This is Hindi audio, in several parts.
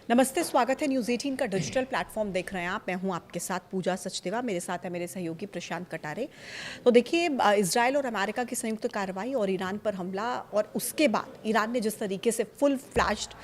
नमस्ते, स्वागत है न्यूज़ 18 का डिजिटल प्लेटफॉर्म देख रहे हैं आप। मैं हूं आपके साथ पूजा सचदेवा, मेरे साथ है मेरे सहयोगी प्रशांत कटारे। तो देखिए, इजराइल और अमेरिका की संयुक्त कार्रवाई और ईरान पर हमला और उसके बाद ईरान ने जिस तरीके से फुल फ्लैश्ड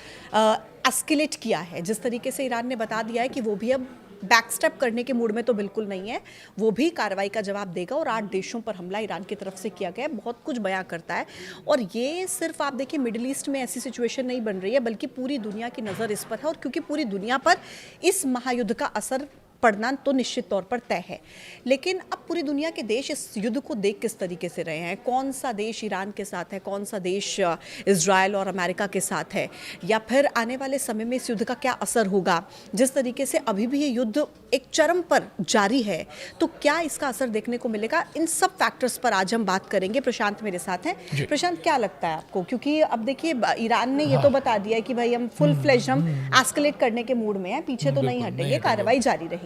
एस्केलेट किया है, जिस तरीके से ईरान ने बता दिया है कि वो भी अब बैकस्टेप करने के मूड में तो बिल्कुल नहीं है, वो भी कार्रवाई का जवाब देगा और 8 देशों पर हमला ईरान की तरफ से किया गया है, बहुत कुछ बयां करता है। और ये सिर्फ आप देखिए मिडिल ईस्ट में ऐसी सिचुएशन नहीं बन रही है, बल्कि पूरी दुनिया की नज़र इस पर है। और क्योंकि पूरी दुनिया पर इस महायुद्ध का असर पड़ना तो निश्चित तौर पर तय है, लेकिन अब पूरी दुनिया के देश इस युद्ध को देख किस तरीके से रहे हैं, कौन सा देश ईरान के साथ है, कौन सा देश इजराइल और अमेरिका के साथ है, या फिर आने वाले समय में इस युद्ध का क्या असर होगा। जिस तरीके से अभी भी ये युद्ध एक चरम पर जारी है, तो क्या इसका असर देखने को मिलेगा, इन सब फैक्टर्स पर आज हम बात करेंगे। प्रशांत मेरे साथ हैं। प्रशांत, क्या लगता है आपको, क्योंकि अब देखिए ईरान ने ये तो बता दिया है कि भाई हम फुल फ्लेज हम एस्केलेट करने के मूड में हैं, पीछे तो नहीं हटेंगे, कार्रवाई जारी रहेगी।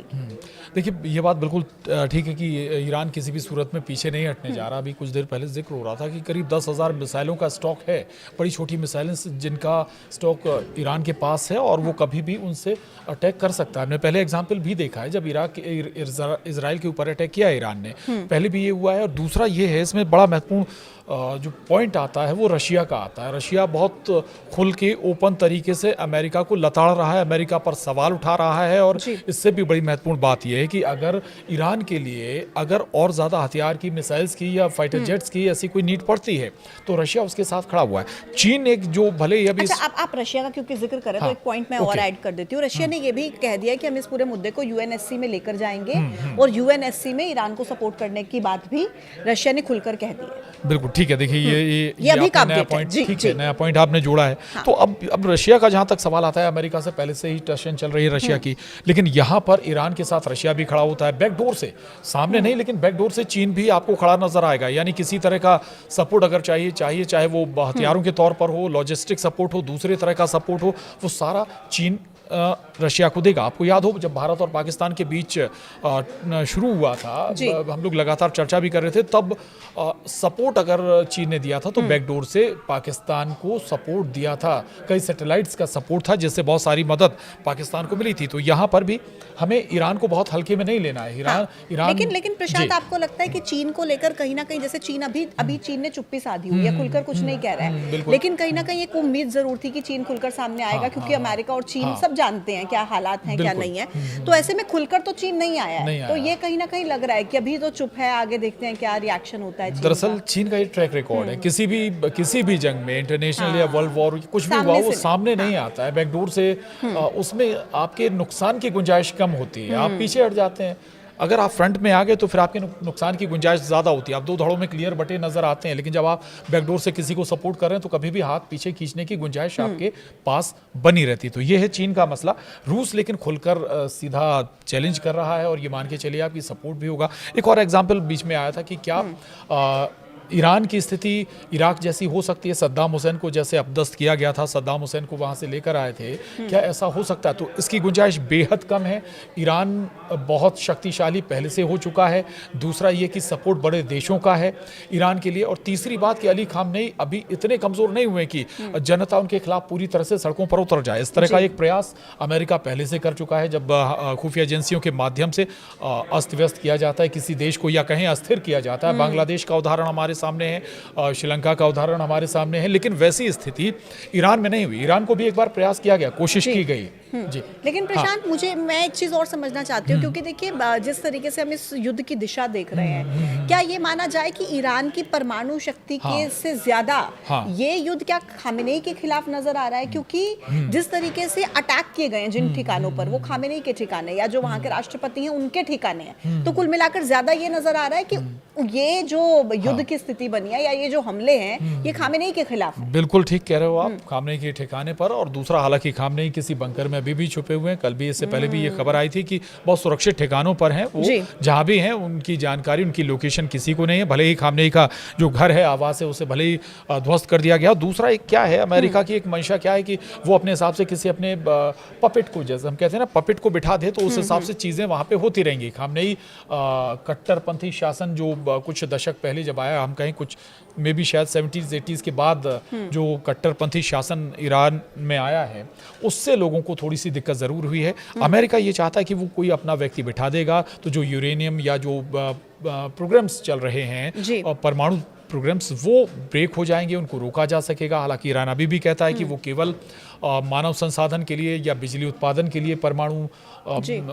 देखिए, ये बात बिल्कुल ठीक है कि ईरान किसी भी सूरत में पीछे नहीं हटने जा रहा। अभी कुछ देर पहले जिक्र हो रहा था कि करीब 10,000 मिसाइलों का स्टॉक है, बड़ी छोटी मिसाइलें जिनका स्टॉक ईरान के पास है और वो कभी भी उनसे अटैक कर सकता है। हमने पहले एग्जाम्पल भी देखा है जब इजराइल के ऊपर अटैक किया ईरान ने, पहले भी ये हुआ है। और दूसरा ये है, इसमें बड़ा महत्वपूर्ण जो पॉइंट आता है वो रशिया का आता है। रशिया बहुत खुल के ओपन तरीके से अमेरिका को लताड़ रहा है, अमेरिका पर सवाल उठा रहा है। और इससे भी बड़ी महत्वपूर्ण बात यह है कि अगर ईरान के लिए अगर और ज़्यादा हथियार की, मिसाइल्स की या फाइटर जेट्स की ऐसी कोई नीड पड़ती है तो रशिया उसके साथ खड़ा हुआ है। चीन एक जो भले ही अभी आप रशिया का क्योंकि जिक्र करें, तो एक पॉइंट मैं और ऐड कर देती हूँ। रशिया ने ये भी कह दिया कि हम इस पूरे मुद्दे को यूएनएससी में लेकर जाएंगे और यूएनएससी में ईरान को सपोर्ट करने की बात भी रशिया ने खुलकर कह दी है। बिल्कुल ठीक है। देखिए, ये अभी का नया पॉइंट, ठीक है, नया पॉइंट आपने जोड़ा है। हाँ। तो अब रशिया का जहां तक सवाल आता है, अमेरिका से पहले से ही टेंशन चल रही है रशिया की, लेकिन यहां पर ईरान के साथ रशिया भी खड़ा होता है बैकडोर से, सामने नहीं लेकिन बैकडोर से चीन भी आपको खड़ा नजर आएगा। यानी किसी तरह का सपोर्ट अगर चाहिए, चाहे वो हथियारों के तौर पर हो, लॉजिस्टिक सपोर्ट हो, दूसरे तरह का सपोर्ट हो, वो सारा चीन रशिया को देगा। आपको याद हो जब भारत और पाकिस्तान के बीच शुरू हुआ था, हम लोग लगातार चर्चा भी कर रहे थे, तब सपोर्ट अगर चीन ने दिया था तो बैकडोर से पाकिस्तान को सपोर्ट दिया था। कई सैटेलाइट्स का सपोर्ट था जिससे बहुत सारी मदद पाकिस्तान को मिली थी। तो यहाँ पर भी हमें ईरान को बहुत हल्के में नहीं लेना है। ईरान लेकिन प्रशांत, आपको लगता है कि चीन को लेकर कहीं ना कहीं, जैसे चीन अभी चीन ने चुप्पी साधी हुई है, खुलकर कुछ नहीं कह रहा है, लेकिन कहीं ना कहीं एक उम्मीद जरूर थी कि चीन खुलकर सामने आएगा, क्योंकि अमेरिका और चीन सब जानते हैं क्या हालात हैं, क्या नहीं है। तो ऐसे में खुलकर तो चीन नहीं आया है, तो ये कहीं ना कहीं लग रहा है कि अभी तो चुप है, आगे देखते हैं क्या रिएक्शन होता है। दरअसल चीन का ये ट्रैक रिकॉर्ड है, किसी भी जंग में, इंटरनेशनल या वर्ल्ड वॉर, कुछ भी हुआ, वो सामने नहीं आता है बैकडोर से। उसमें आपके नुकसान की गुंजाइश कम होती है, आप पीछे हट जाते हैं। अगर आप फ्रंट में आ गए तो फिर आपके नुकसान की गुंजाइश ज़्यादा होती है, आप दो धड़ों में क्लियर बटे नजर आते हैं। लेकिन जब आप बैकडोर से किसी को सपोर्ट कर रहे हैं तो कभी भी हाथ पीछे खींचने की गुंजाइश आपके पास बनी रहती है। तो ये है चीन का मसला। रूस लेकिन खुलकर सीधा चैलेंज कर रहा है और ये मान के चलिए आपकी सपोर्ट भी होगा। एक और एग्जाम्पल बीच में आया था कि क्या ईरान की स्थिति इराक जैसी हो सकती है। सद्दाम हुसैन को जैसे अपदस्थ किया गया था, सद्दाम हुसैन को वहाँ से लेकर आए थे, क्या ऐसा हो सकता है? तो इसकी गुंजाइश बेहद कम है। ईरान बहुत शक्तिशाली पहले से हो चुका है। दूसरा ये कि सपोर्ट बड़े देशों का है ईरान के लिए। और तीसरी बात कि अली खामनेई अभी इतने कमज़ोर नहीं हुए कि जनता उनके खिलाफ पूरी तरह से सड़कों पर उतर जाए। इस तरह का एक प्रयास अमेरिका पहले से कर चुका है। जब खुफिया एजेंसियों के माध्यम से अस्त व्यस्त किया जाता है किसी देश को, या कहीं अस्थिर किया जाता है, बांग्लादेश का उदाहरण हमारे सामने है, श्रीलंका का उदाहरण हमारे सामने है, लेकिन वैसी स्थिति ईरान में नहीं हुई। ईरान को भी एक बार प्रयास किया गया, कोशिश की गई जी। लेकिन प्रशांत, मैं एक चीज और समझना चाहती हूँ, क्योंकि देखिए जिस तरीके से हम इस युद्ध की दिशा देख रहे हैं, क्या ये माना जाए कि ईरान की परमाणु शक्ति के से ज्यादा ये युद्ध क्या खामेनेई के खिलाफ नजर आ रहा है? क्योंकि जिस तरीके से अटैक किए गए हैं जिन ठिकानों पर, वो खामेनेई के ठिकाने या जो वहां के राष्ट्रपति हैं उनके ठिकाने हैं। तो कुल मिलाकर ज्यादा ये नजर आ रहा है कि ये जो युद्ध की स्थिति बनी है या ये जो हमले हैं, ये खामेनेई के खिलाफ है। बिल्कुल ठीक कह रहे हो आप, खामनेई के ठिकाने पर। और दूसरा, हालांकि खामनेई किसी बंकर में अभी भी छुपे हुए हैं। कल भी, इससे पहले भी ये खबर आई थी कि बहुत सुरक्षित ठिकानों पर हैं वो, जहां भी हैं उनकी जानकारी, उनकी लोकेशन किसी को नहीं है। भले ही खामनेई का जो घर है, आवास है, उसे भले ही ध्वस्त कर दिया गया। दूसरा एक क्या है, अमेरिका की एक मंशा क्या है कि वो अपने हिसाब से किसी अपने पपेट को, जैसे हम कहते हैं ना, पपेट को बिठा दे तो उस हिसाब से चीजें वहां पे होती रहेंगी। खामनेई कट्टरपंथी शासन जो कुछ दशक पहले जब आया, हम कहें कुछ में भी शायद 70s 80s के बाद जो कट्टरपंथी शासन ईरान में आया है, उससे लोगों को थोड़ी सी दिक्कत ज़रूर हुई है। अमेरिका ये चाहता है कि वो कोई अपना व्यक्ति बिठा देगा तो जो यूरेनियम या जो प्रोग्राम्स चल रहे हैं और परमाणु प्रोग्राम्स, वो ब्रेक हो जाएंगे, उनको रोका जा सकेगा। हालांकि ईरान अभी भी कहता है कि वो केवल मानव संसाधन के लिए या बिजली उत्पादन के लिए परमाणु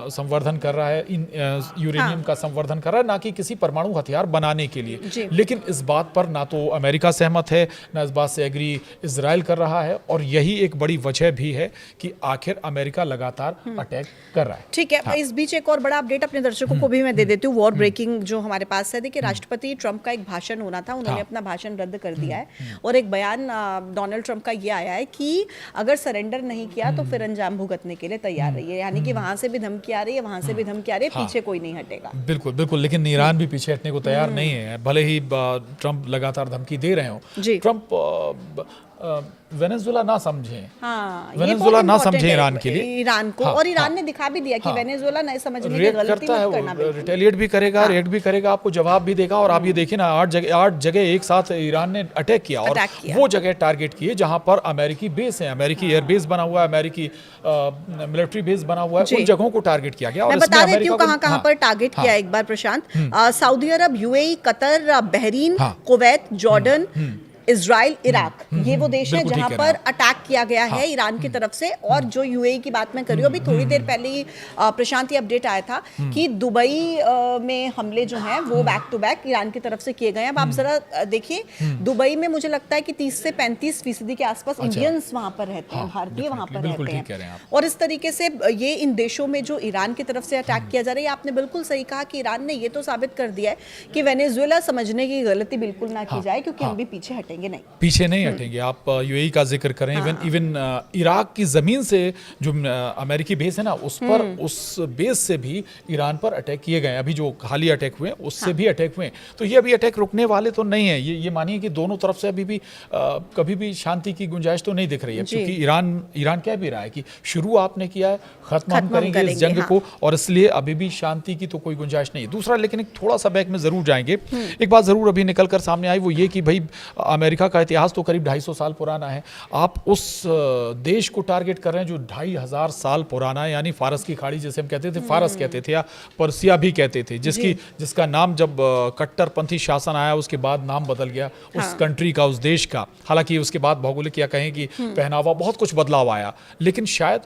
संवर्धन कर रहा है, यूरेनियम का संवर्धन कर रहा है, ना कि किसी परमाणु हथियार बनाने के लिए। लेकिन इस बात पर ना तो अमेरिका सहमत है, ना इस बात से एग्री इजराइल कर रहा है, और यही एक बड़ी वजह भी है कि आखिर अमेरिका लगातार अटैक कर रहा है। ठीक है, इस बीच एक और बड़ा अपडेट अपने दर्शकों को भी मैं दे देती हूँ, वॉर ब्रेकिंग जो हमारे पास है। देखिए, राष्ट्रपति ट्रंप का एक भाषण होना था, उन्होंने अपना भाषण रद्द कर दिया है, और एक बयान डोनाल्ड ट्रंप का ये आया है कि अगर सरेंडर नहीं किया तो फिर अंजाम भुगतने के लिए तैयार रहिए। यानी कि वहां से भी धमकी आ रही है, वहां से भी धमकी आ रही है, पीछे कोई नहीं हटेगा। बिल्कुल बिल्कुल, लेकिन ईरान भी पीछे हटने को तैयार नहीं है, भले ही ट्रंप लगातार धमकी दे रहे हो। ट्रंप वेनेजुएला ना समझे, वेनेजुएला ना समझे ईरान के लिए, ईरान को, और ईरान ने दिखा भी दिया कि वेनेजुएला नहीं समझने की गलती मत करना, रिटेलिएट भी करेगा, रिएक्ट भी करेगा, आपको जवाब भी देगा। और आप ये देखिए ना, 8 जगह एक साथ ईरान ने अटैक किया, और वो जगह टारगेट किए जहां पर अमेरिकी बेस है, अमेरिकी एयर बेस बना हुआ है, अमेरिकी मिलिट्री बेस बना हुआ है, उन जगहों को टारगेट किया गया। मैं बता देती हूँ कहां पर टारगेट किया एक बार Prashant. Saudi Arab, UAE, Qatar, Bahrain, Kuwait, Jordan, Israel, Iraq, ये वो देश हैं जहां पर अटैक किया गया है ईरान की तरफ से। और जो यूएई की बात मैं कर रही हूँ, अभी थोड़ी देर पहले ही प्रशांत ये अपडेट आया था कि दुबई में हमले जो हैं वो बैक टू बैक ईरान की तरफ से किए गए हैं। अब आप जरा देखिए, दुबई में मुझे लगता है कि 30 से 35% के आसपास इंडियंस वहां पर रहते हैं, भारतीय वहां पर रहते हैं। और इस तरीके से ये इन देशों में जो ईरान की तरफ से अटैक किया जा रहा है, आपने बिल्कुल सही कहा कि ईरान ने ये तो साबित कर दिया है कि वेनेजुएला समझने की गलती बिल्कुल ना की जाए, क्योंकि हम भी पीछे हटेंगे नहीं, पीछे नहीं हटेंगे। आप यूएई का जिक्र करें, इवन इराक की जमीन से जो अमेरिकी बेस है ना, उस पर, उस बेस से भी ईरान पर अटैक किए गए। अभी जो हालिया अटैक हुए उससे भी अटैक हुए। तो ये अभी अटैक रुकने वाले तो नहीं है। ये मानिए कि दोनों तरफ से अभी भी कभी भी शांति की गुंजाइश तो नहीं दिख रही है, क्योंकि ईरान कह भी रहा है कि शुरू आपने किया है, खत्म हम करेंगे इस जंग को, और इसलिए अभी भी शांति की तो कोई गुंजाइश नहीं है। दूसरा, लेकिन एक थोड़ा सा बैक में जरूर जाएंगे, एक बात जरूर अभी निकल कर सामने आई, वो ये कि भाई अमेरिका का इतिहास तो करीब 250 साल पुराना है। आप उस देश को टारगेट कर रहे हैं जो 2500 साल पुराना है, यानी फारस की खाड़ी जैसे हम कहते थे, फारस कहते थे या पर्सिया भी कहते थे, जिसका नाम जब कट्टरपंथी शासन आया उसके बाद नाम बदल गया उस कंट्री का, उस देश का। हालांकि उसके बाद भौगोलिक या कहें कि पहनावा बहुत कुछ बदलाव आया, लेकिन शायद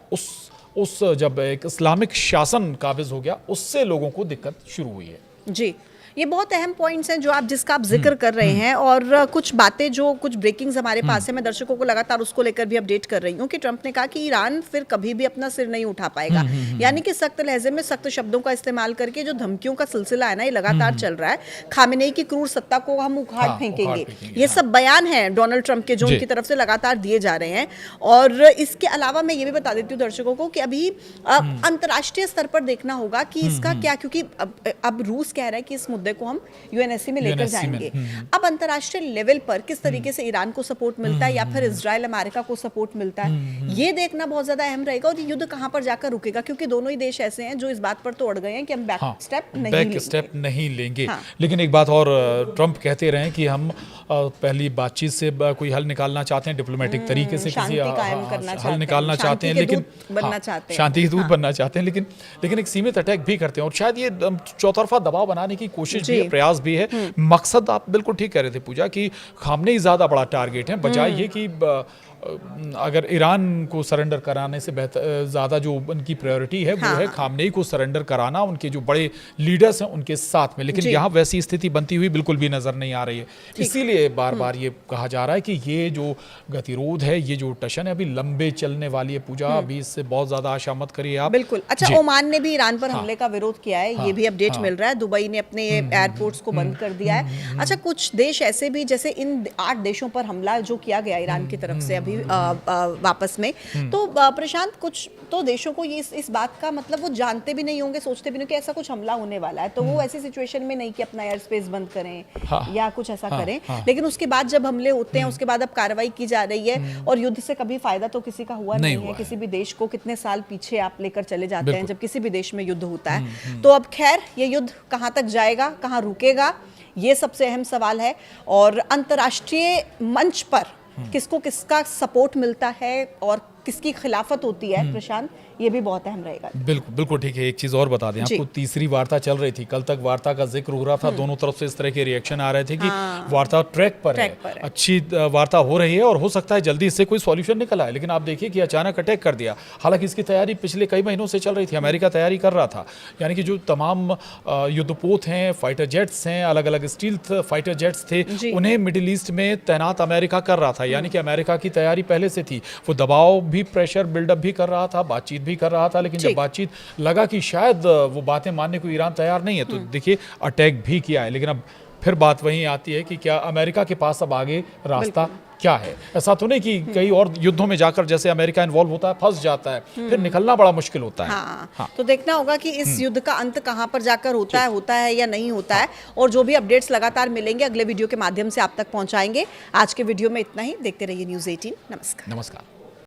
उस जब एक इस्लामिक शासन काबिज हो गया, उससे लोगों को दिक्कत शुरू हुई है। जी, ये बहुत अहम पॉइंट्स हैं जो जिसका आप जिक्र कर रहे हैं, और कुछ बातें जो कुछ ब्रेकिंग्स हमारे पास है, मैं दर्शकों को लगातार उसको लेकर भी अपडेट कर रही हूँ कि ट्रंप ने कहा कि ईरान फिर कभी भी अपना सिर नहीं उठा पाएगा। यानी कि सख्त लहजे में सख्त शब्दों का इस्तेमाल करके जो धमकियों का सिलसिला है ना, ये लगातार चल रहा है। खामेनेई की क्रूर सत्ता को हम उखाड़ फेंकेंगे, ये सब बयान है डोनाल्ड ट्रंप के जो उनकी तरफ से लगातार दिए जा रहे हैं। और इसके अलावा मैं ये भी बता देती हूँ दर्शकों को कि अभी अंतर्राष्ट्रीय स्तर पर देखना होगा कि इसका क्या, क्योंकि अब रूस कह रहा है कि इस मुद्दे को हम यूएनएससी में लेकर जाएंगे। अब अंतर्राष्ट्रीय लेवल पर किस तरीके से ईरान को सपोर्ट मिलता है या फिर इजराइल अमेरिका को सपोर्ट मिलता है, ये देखना बहुत ज्यादा अहम रहेगा। और ये युद्ध कहां पर जाकर रुकेगा, क्योंकि दोनों ही देश ऐसे हैं जो इस बात पर तो अड़ गए हैं कि हम बैक स्टेप नहीं लेंगे। लेकिन एक बात और, ट्रंप कहते रहे कि हम पहली बातचीत से कोई हल निकालना चाहते हैं, डिप्लोमेटिक तरीके से किसी हल निकालना चाहते हैं, लेकिन शांति के दूत बनना चाहते हैं, लेकिन एक सीमित अटैक भी करते हैं। और शायद ये चौतरफा दबाव बनाने की कोशिश भी, प्रयास भी है। मकसद आप बिल्कुल ठीक कह रहे थे पूजा, कि खामनेई ज्यादा बड़ा टारगेट है, बजाय ये कि अगर ईरान को सरेंडर कराने से बेहतर, ज़्यादा जो उनकी प्रायोरिटी है वो है खामनेई को सरेंडर कराना, उनके जो बड़े लीडर्स हैं उनके साथ में। लेकिन यहाँ वैसी स्थिति बनती हुई बिल्कुल भी नज़र नहीं आ रही है। इसीलिए बार बार ये कहा जा रहा है कि ये जो गतिरोध है, ये जो टशन है, अभी लंबे चलने वाली है पूजा। अभी इससे बहुत ज़्यादा आशा मत करिए आप। बिल्कुल। अच्छा, ओमान ने भी ईरान पर हमले का विरोध किया है, ये भी अपडेट मिल रहा है। दुबई ने अपने एयरपोर्ट्स को बंद कर दिया है। अच्छा, कुछ देश ऐसे भी, जैसे इन 8 देशों पर हमला जो किया गया ईरान की तरफ से अभी वापस में, तो प्रशांत कुछ तो देशों को ये इस बात का मतलब वो जानते भी नहीं होंगे, सोचते भी नहीं कि ऐसा कुछ हमला होने वाला है, तो वो ऐसी सिचुएशन में नहीं कि अपना एयर स्पेस बंद करें या कुछ ऐसा करें। लेकिन उसके बाद जब हमले होते हैं, उसके बाद अब कार्रवाई की जा रही है, और युद्ध से कभी फायदा तो किसी का हुआ नहीं है। किसी भी देश को कितने साल पीछे आप लेकर चले जाते हैं जब किसी भी देश में युद्ध होता है। तो अब खैर, ये युद्ध कहाँ तक जाएगा, कहाँ रुकेगा, ये सबसे अहम सवाल है। और अंतर्राष्ट्रीय मंच पर किसको किसका सपोर्ट मिलता है और किसकी खिलाफत होती है प्रशांत, ये भी बहुत अहम रहेगा। बिल्कुल बिल्कुल ठीक है। एक चीज़ और बता दें आपको, तीसरी वार्ता चल रही थी, कल तक वार्ता का जिक्र हो रहा था, दोनों तरफ से इस तरह के रिएक्शन आ रहे थे कि वार्ता ट्रैक पर है, अच्छी वार्ता हो रही है और हो सकता है जल्दी इससे कोई सॉल्यूशन निकल आए। लेकिन आप देखिए कि अचानक अटैक कर दिया। हालांकि इसकी तैयारी पिछले कई महीनों से चल रही थी, अमेरिका तैयारी कर रहा था, यानी कि जो तमाम युद्धपोत हैं, फाइटर जेट्स हैं, अलग अलग स्टील्थ फाइटर जेट्स थे, उन्हें मिडिल ईस्ट में तैनात अमेरिका कर रहा था। यानी कि अमेरिका की तैयारी पहले से थी, वो दबाव भी, प्रेशर बिल्डअप भी कर रहा था, बातचीत भी कर रहा था। लेकिन जब बातचीत लगा कि शायद वो बातें मानने को ईरान तैयार नहीं है, तो देखिए अटैक भी किया है। लेकिन अब फिर बात वहीं आती है कि क्या अमेरिका के पास अब आगे रास्ता क्या है। ऐसा तो नहीं कि कई और युद्धों में जाकर जैसे अमेरिका इन्वॉल्व होता है, फंस जाता है, फिर निकलना बड़ा मुश्किल होता है। हाँ। तो देखना होगा कि इस युद्ध का अंत कहां पर जाकर होता है या नहीं होता है। और जो भी अपडेट्स लगातार मिलेंगे अगले वीडियो के माध्यम से आप तक पहुंचाएंगे। आज के वीडियो में इतना ही। देखते रहिए न्यूज़ 18। नमस्कार।